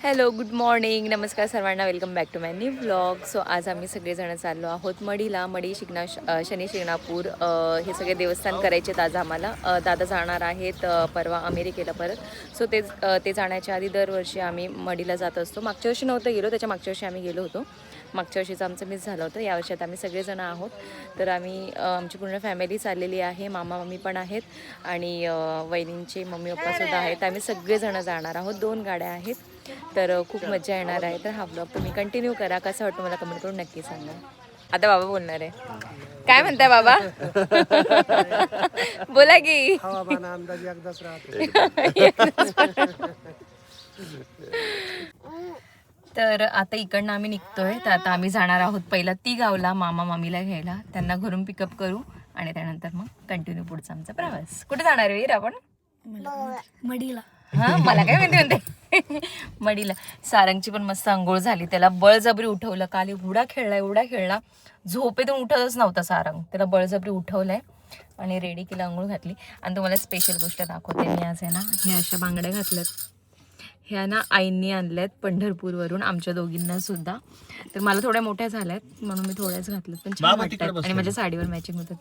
Hello, good morning, नमस्कार सर्वांना. Welcome back to my new vlog. So आज आम्ही सगळेजण चाललो आहोत मढीला. मढी शनी शिंगणापूर हे सगळे देवस्थान करायचे आहेत आज आम्हाला. दादा जाणार आहेत परवा अमेरिकेला परत. सो ते जाण्याच्या आधी दरवर्षी आम्ही मढीला जात असतो. मागच्या वर्षी नव्हतं गेलो, त्याच्या मागच्या वर्षी आम्ही गेलो होतो. मागच्या वर्षीचं आमचं मिस झालं होतं. या वर्षात आम्ही सगळेजण आहोत. तर आम्ही आमची पूर्ण फॅमिली चाललेली आहे. मामा मम्मी पण आहेत आणि वहिनींचे मम्मी पप्पासुद्धा आहेत. आम्ही सगळेजण जाणार आहोत. 2 गाड्या आहेत. तर खूप मजा येणार आहे. तर हा ब्लॉग तुम्ही कंटिन्यू करा. कसं वाटतं मला कमेंट करून नक्की सांगा. आता बाबा बोलणार आहे. काय म्हणताय बाबा? बोला की. हवामान अंदाज एकदाच राहतो. तर आता इकडनं आम्ही निघतोय. तर आता आम्ही जाणार आहोत पहिला ती गावला मामा मामीला घ्यायला. त्यांना घरून पिकअप करू आणि त्यानंतर मग कंटिन्यू पुढचा आमचा प्रवास. कुठे जाणार आहे वीर आपण? मडीला. हा, मला काय म्हणते मडीला. सारंगची पण मस्त अंघोळ झाली. त्याला बळजबरी उठवलं. काल एवढा खेळला झोपेतून उठतच नव्हता सारंग. त्याला बळजबरी उठवलंय आणि रेडी केलं, अंघोळ घातली. आणि तुम्हाला स्पेशल गोष्ट दाखवते मी आज आहे ना. हे अशा बांगड्या घातल्यात. ह्या ना आईंनी आणल्यात पंढरपूरवरून आमच्या दोघींना सुद्धा. तर मला थोड्या मोठ्या झाल्यात म्हणून मी थोड्याच घातल्यात, पण छान वाटतात आणि माझ्या साडीवर मॅचिंग होतात.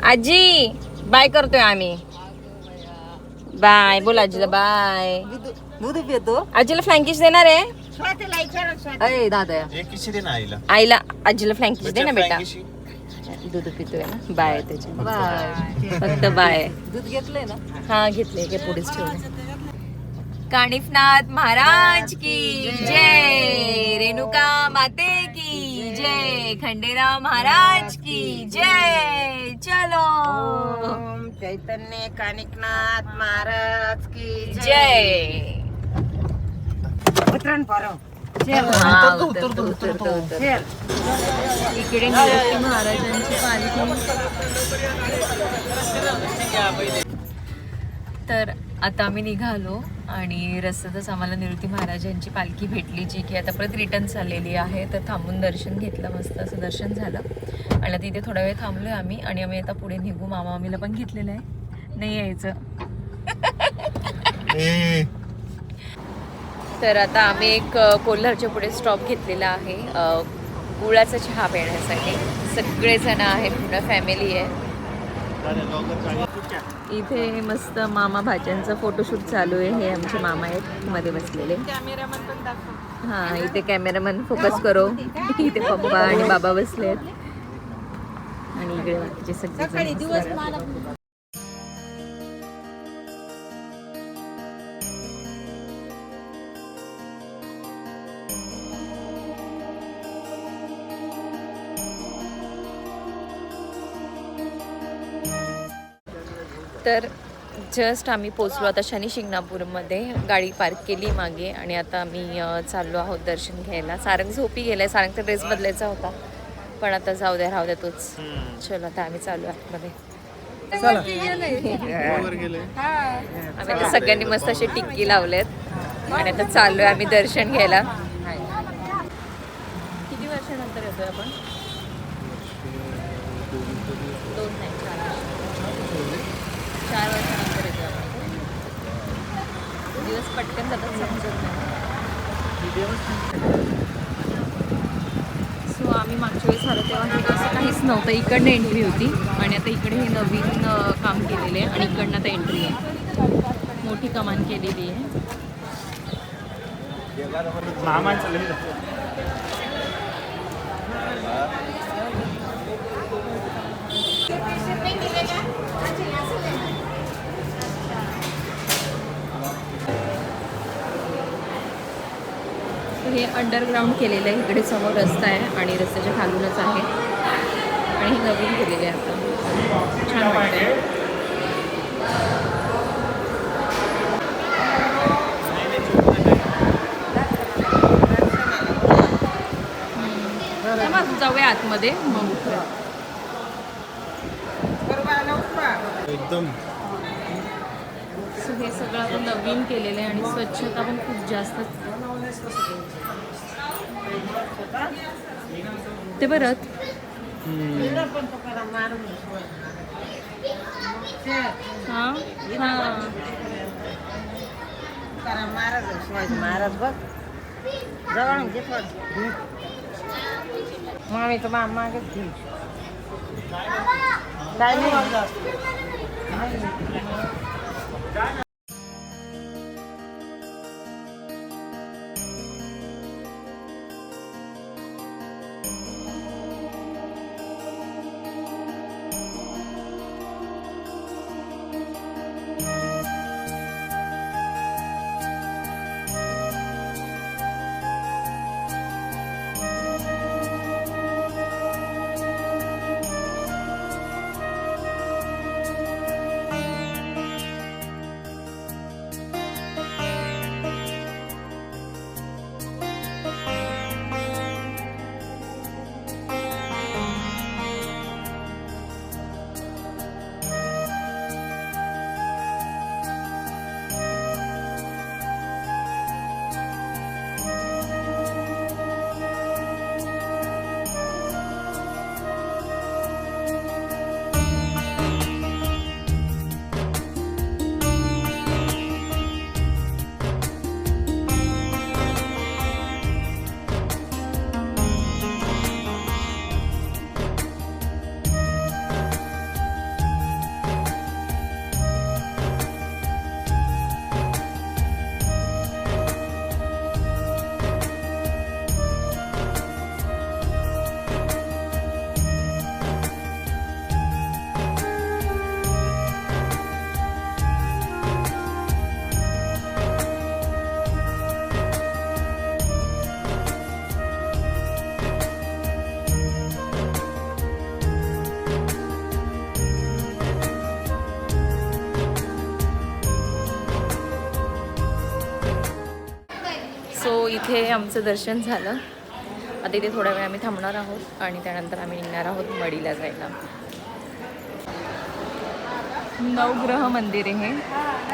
आजी बाय करतोय आम्ही. बाय बोल आजीला. बाय. आजीला फ्लँकिश देणार आहे. अरे दादा आईला आजीला फ्लँकिश दे ना बेटा. दूध पितोय ना. बाय त्याची. बाय फक्त बाय. दूध घेतलंय ना? हा घेतलंय. काय पुढेच ठेवलं. कानिफनाथ महाराज की जय. रेणुका माते की जय. खंडेराव महाराज की जय. चलो. चैतन्य कानिकनाथ महाराज की जय. उतरण पारो. इकडे निवृत्ती महाराजांची पालखी. तर आता आम्ही निघालो आणि रस्त्यातच आम्हाला निवृत्ती महाराजांची पालखी भेटली, जी की आता परत रिटर्न चाललेली आहे. तर थांबून दर्शन घेतलं, मस्त असं दर्शन झालं. आणि आता इथे थोडा वेळ थांबलोय आम्ही आणि आम्ही आता पुढे निघू. मामा मामीला पण घेतलेलं आहे, नाही यायचं. तर आता आम्ही एक कोल्हारच्या पुढे स्टॉप घेतलेला आहे गुळाचा चहा पिण्यासाठी. सगळेजण आहेत, पूर्ण फॅमिली आहे. इथे मस्त मामा भाच्यांचं फोटोशूट चालू आहे. हे आमचे मामा आहेत मध्ये बसलेले. हा, इथे कॅमेरामॅन फोकस करो. इथे पप्पा आणि बाबा बसले आहेत आणि इकडे बाकीचे सगळे. तर जस्ट आम्ही पोचलो आता शनी शिंगणापूरमध्ये. गाडी पार्क केली मागे आणि आता आम्ही चाललो आहोत दर्शन घ्यायला. सारंग झोपी गेलाय. सारंगचा ड्रेस बदलायचा होता, पण आता जाऊ द्या, राहू द्या तोच. चलो आता आम्ही चालू आतमध्ये. आम्ही आता सगळ्यांनी मस्त असे टिक्की लावलेत आणि आता चाललोय आम्ही दर्शन घ्यायला. किती वर्षानंतर येतोय आपण? 4 वर्षानंतर येतो आपण. दिवस पटकन जातात, समजत नाही. सो आम्ही मागच्या वेळेस आलो तेव्हा हे असं काहीच नव्हतं. इकडनं एंट्री होती आणि आता इकडे हे नवीन काम केलेलं आहे आणि इकडनं आता एंट्री आहे. मोठी कमान केलेली आहे. हे अंडरग्राऊंड केलेलं आहे. इकडे समोर रस्ता आहे आणि रस्त्याच्या खालूनच आहे आणि हे नवीन केलेले आहे. आता छान वाटतंय. जाऊया आतमध्ये मग एकदम. हे सगळं आपण नवीन केलेलं आहे आणि स्वच्छता पण खूप जास्त. ते परत हां हां महाराज शिवाजी महाराज बघ जवळ घे थोडं मामी तर मागेच घेऊ काय नाही सो इथे आमचं दर्शन झालं. आता इथे थोडा वेळ आम्ही थांबणार आहोत आणि त्यानंतर आम्ही निघणार आहोत मडीला जायला. नवग्रह मंदिर आहे हे.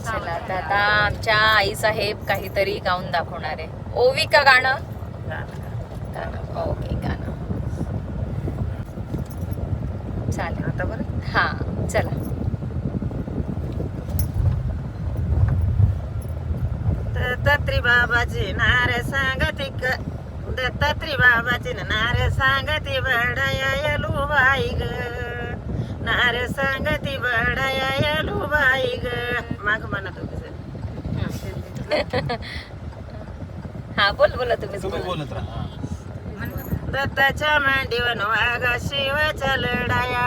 चला तर आता आमच्या आई साहेब काहीतरी गाऊन दाखवणार आहे. ओवी का गाणं? गाणं. ओके गाणं चालेल. आता बरं हा चला. दत्तात्री बाबाची नारे सांगती दत्तात्री बाबाची नारे सांगती बडाया लुबाई ग नारे सांगती बडाया लुबाई ग माग म्हणत होते हा बोला तुम्ही बोलत राहा. दत्ताच्या मांडीवन वाघा शिवाच्या लढाया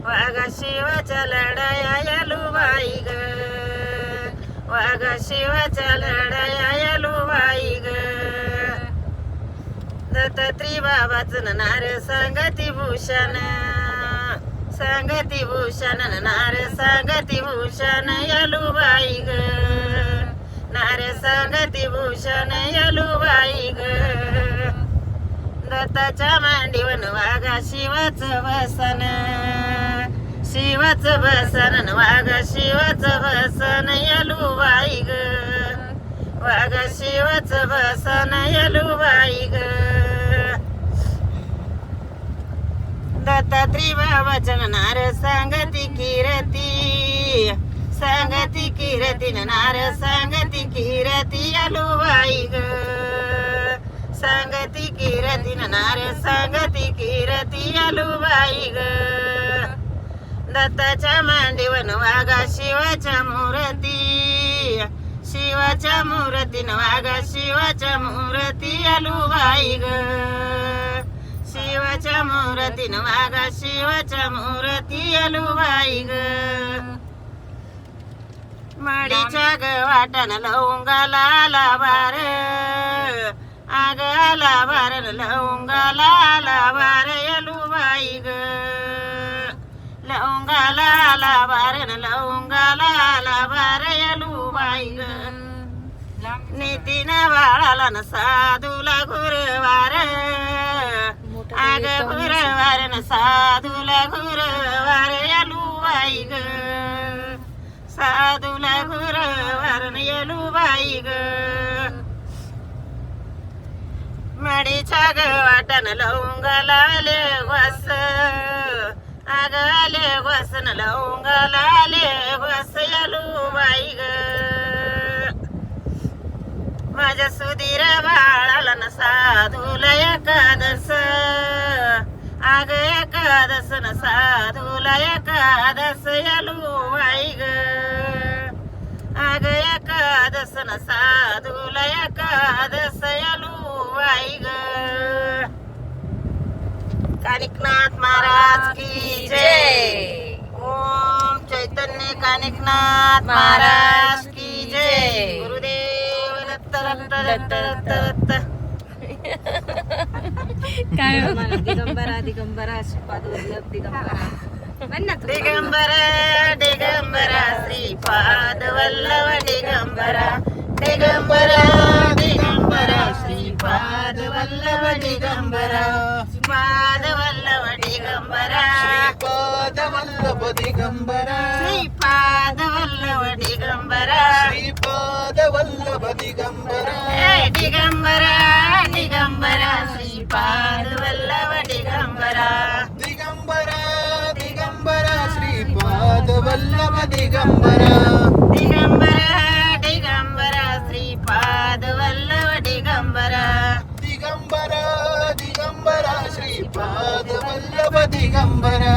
वाघा शिवाच्या लढाया यलुबाई ग वाघा शिवाच्या लढाया यलुबाई ग दत्तात्री बाबाचं नारे सांगती भूषण सांगती भूषण नारे सांगती भूषण यलुबाई ग नारे सांगती भूषण यलुबाई ग दत्ताच्या मांडीवन वाघा शिवाचं बसन शिवाचं बसन वाघा शिवाचं बसन यलुबाई ग वाघा शिवाचं बसन यलुबाई ग दत्तात्री बाबाचं नार सांगती कीर्ती सांगती कीर्ती नार सांगती कीर्ती यलुबाई ग सांगती कीर्ती नार सांगती कीर्ती यलुबाई ग दत्ताच्या मांडीवन वाघा शिवाच्या मूर्ती शिवाच्या मूर्तीन वाघा शिवाच्या मूर्ती यलुबाई ग शिवाच्या मूर्तीन वाघा शिवाच्या मूर्ती यलुबाई ग मडीच्या ग वाटण लवंगाला आला बार आग आला बार लवंगाला आला बार यलुबाई ग लवंगाला आला बार लवंगाला आला बार यलुबाई ग नीती तीन बाळाला न साधूला गुरुवार आग गुरुवार न साधूला गुरुवार येलूबाई ग साधूला गुरुवार येलूबाई ग मडीच्या ग वाटण लवंगाला आले वास आग आले वासन लवंगाला आले वास येलूबाई ग माझ्या सुधीर बाळाला न साधूला एकादस आग एकादस न साधूला एकादस येलूबाई ग आग एकादस न साधूला एकादस येलूबाई ग कानिकनाथ महाराज की जय ओम चैतन्य कानिकनाथ महाराज की जय गुरुदेव दत्त दत्त दत्त दत्त दत्त काय हो? दिगंबरा दिगंबरा श्रीपाद वल्लभ दिगंबरा दिगंबरा दिगंबरा श्रीपाद वल्लभ दिगंबरा दिगंबरा दिगंबरा श्रीपाद वल्लभ दिगंबरा श्रीपाद वल्लभ दिगंबरा श्रीपाद वल्लभ दिगंबरा श्रीपाद वल्लभ दिगंबरा श्रीपाद वल्लभ दिगंबरा हे दिगंबरा दिगंबरा श्रीपाद वल्लभ दिगंबरा दिगंबरा दिगंबरा श्रीपाद वल्लभ दिगंबरा दिगंबरा दिगंबरा श्रीपाद वल्लभ दिगंबरा दिगंबरा दिगंबरा श्रीपाद वल्लभ दिगंबरा.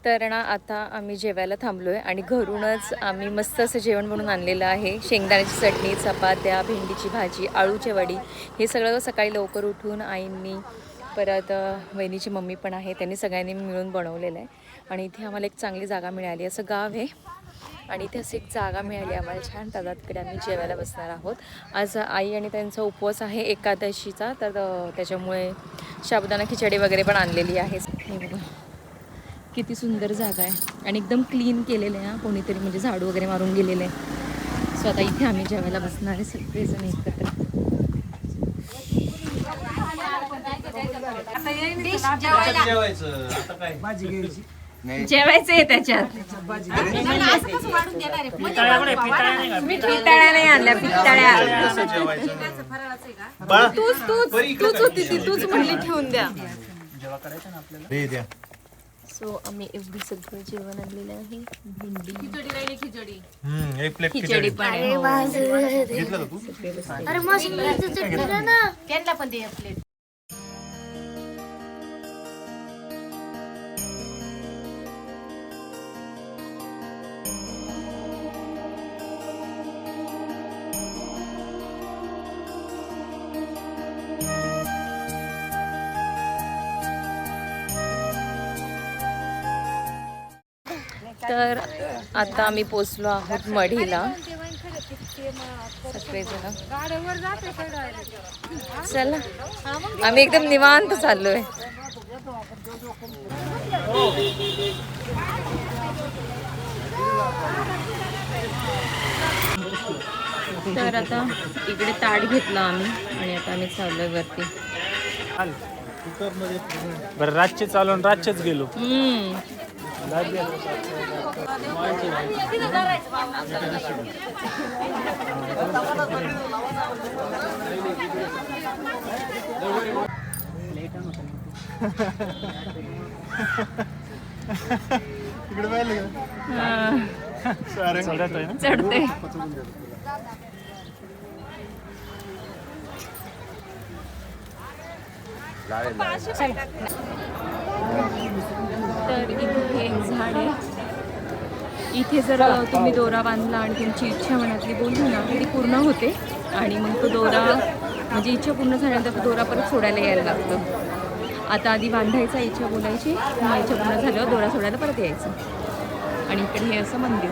तर ना आता आम्ही जेवायला थांबलो आहे आणि घरूनच आम्ही मस्त असं जेवण बनवून आणलेलं आहे. शेंगदाण्याची चटणी, चपात्या, भेंडीची भाजी, आळूची वडी हे सगळं सकाळी लवकर उठून आईंनी परत वहिनीची मम्मी पण आहे त्यांनी सगळ्यांनी मिळून बनवलेलं आहे. आणि इथे आम्हाला एक चांगली जागा मिळाली, असं गाव आहे आणि इथे असं एक जागा मिळाली आम्हाला छान. तर तिकडे आम्ही जेवायला बसणार आहोत. आज आई आणि त्यांचा उपवास आहे एकादशीचा, तर त्याच्यामुळे साबुदाणा खिचडी वगैरे पण आणलेली आहे. हे बघा किती सुंदर जागा आहे आणि एकदम क्लीन केलेलं आहे. कोणीतरी म्हणजे झाडू वगैरे मारून गेलेलं आहे. सो आता इथे आम्ही जेवायला बसणार आहे सगळेजण एकत्र. जेवायचं आहे त्याच्यात. मी पितळ्या नाही आणल्या, पितळ्या तूच होती ती, तूच म्हणली ठेवून द्या. सो आम्ही एवढी सगळं जेवण आणलेलं आहे. भेंडी एक प्लेट खिचडी पण आहे. त्यांना पण दे प्लेट. तर आता आम्ही पोचलो आहोत मढीला सगळेजण. चला आम्ही एकदम निवांत चाललोय. तर आता इकडे ताट घेतला आम्ही आणि आता आम्ही चाललोय वरती. बरं रातचे चालून रातचेच गेलो. चढते. तर इथे एक झाड आहे. इथे जर तुम्ही दोरा बांधला आणि तुमची इच्छा मनातली बोलली ना तरी पूर्ण होते. आणि मग तो दोरा म्हणजे इच्छा पूर्ण झाल्यानंतर दोरा परत सोडायला यायला लागतं. आता आधी बांधायचा, इच्छा बोलायची, मग इच्छा पूर्ण झाल्यावर दोरा सोडायला परत यायचं. आणि इकडे हे असं मंदिर.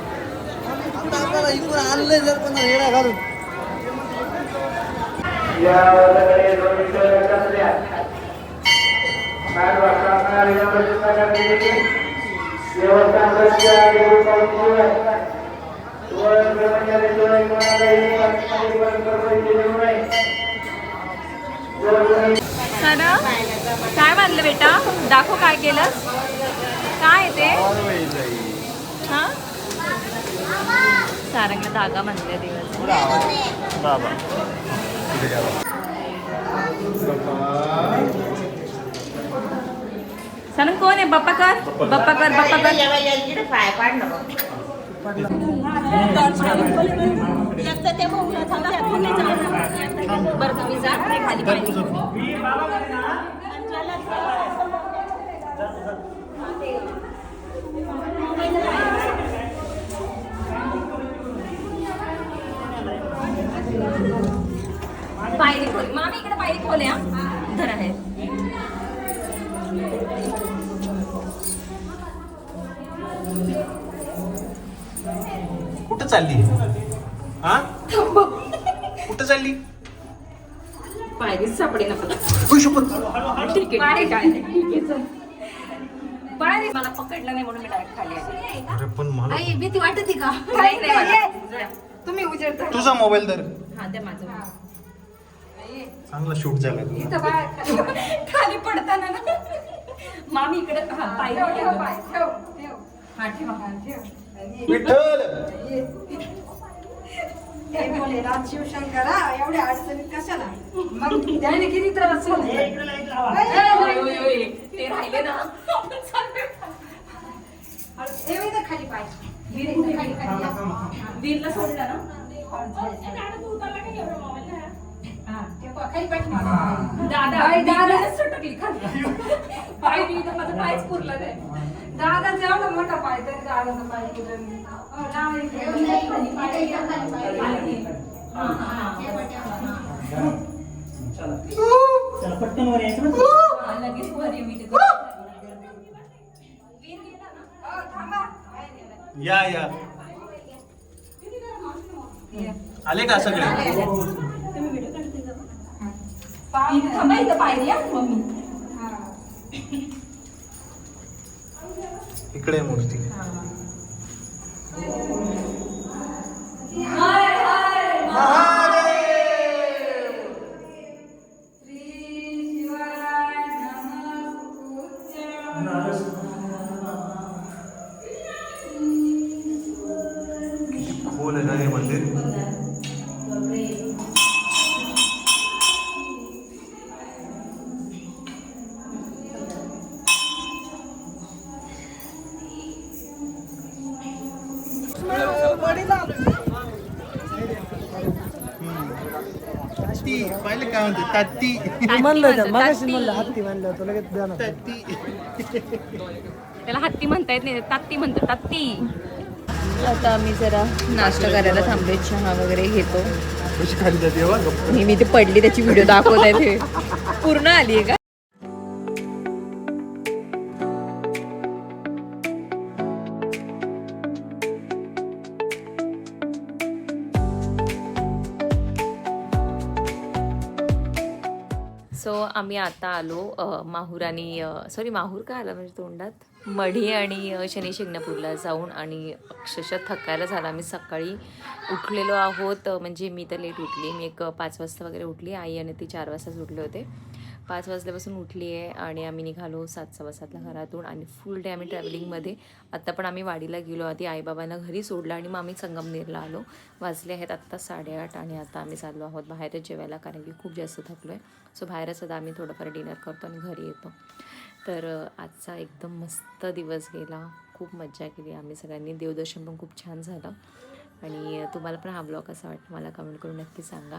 सारा काय बांधलं बेटा? दाखव काय केलं. काय ते हा सारंगला धागा बांधल्या दिवस. बाबा सारंग कोण आहे? बाप्पा कर, बाप्पा कर, बाप्पा कर. पाय पाडणं बघ. पायरी खोल मामी, इकडे पायरी खोल या. धर आहे. कुठं चालली हा कुठं चालली पायरी सापडे ना मला. होय शपथ. ठीक आहे काय पायरी मला पकडलं नाही म्हणून मी डायरेक्ट खाली आले. अरे पण मला भीती वाटते का? नाही नाही मला. तुम्ही उजेडता. तुझा मोबाईल तर हा ते माझं चांगला शूट झाला तुझा. खाली पडताना ना मामी इकडे हा पायरी हा ठेवा. विठ्ठल शिवशंकरा एवढ्या अडचणीत कशाला मग त्याने किती त्रास होय, होय, होय. ते राहिले ना आपण चाललोय. खाली पाय वीरला सोडलं ना. दादा सुटली खाली. पाय मी तर माझा पायच पुरला नाही. दादाचा एवढा मोठा पाय तरी दादाचा पाय पुरला लगेच वर ये, मी ते या या आले का सगळे थांबा इथं पायरी या मम्मी. इकडे मूर्ती खोल आहे ना हे मंदिर. ती पाहिलं काय म्हणते तात्ती म्हणलं मागाशी म्हणलं हत्ती म्हणलं तो लगेच त्याला हत्ती म्हणता येत नाही, तात्ती म्हणतो तात्ती. आता आम्ही जरा नाश्ता करायला थांबलोय, चहा वगैरे घेतो. कशी खाली जाते मी ते पडली त्याची व्हिडिओ दाखवत आहे ते पूर्ण आली आहे का? सो आम्ही आता आलो माहूर आणि माहूर का आला म्हणजे तोंडात मढी आणि शनी शिंगणापूरला जाऊन, आणि अक्षरशः थकायला झाला. आम्ही सकाळी उठलेलो आहोत, म्हणजे मी तर लेट उठली. मी एक 5 वाजता वगैरे उठली. आई आणि ती 4 वाजताच उठले होते. 5 वाजल्यापासून उठली आहे आणि आम्ही निघालो 7:15 घरातून, आणि फुल डे आम्ही ट्रॅव्हलिंगमध्ये. आत्ता पण आम्ही वाडीला गेलो, आधी आईबाबांना घरी सोडलं आणि मग आम्ही संगमनेरला आलो. वाजले आहेत आत्ता 8:30 आणि आता आम्ही चाललो आहोत बाहेरच जेवायला, कारण की खूप जास्त थकलो आहे. सो बाहेरच आता आम्ही थोडंफार डिनर करतो आणि घरी येतो. तर आजचा एकदम मस्त दिवस गेला, खूप मज्जा केली आम्ही सगळ्यांनी. देवदर्शन पण खूप छान झालं. आणि तुम्हाला पण हा ब्लॉग कसा वाटला मला कमेंट करून नक्की सांगा.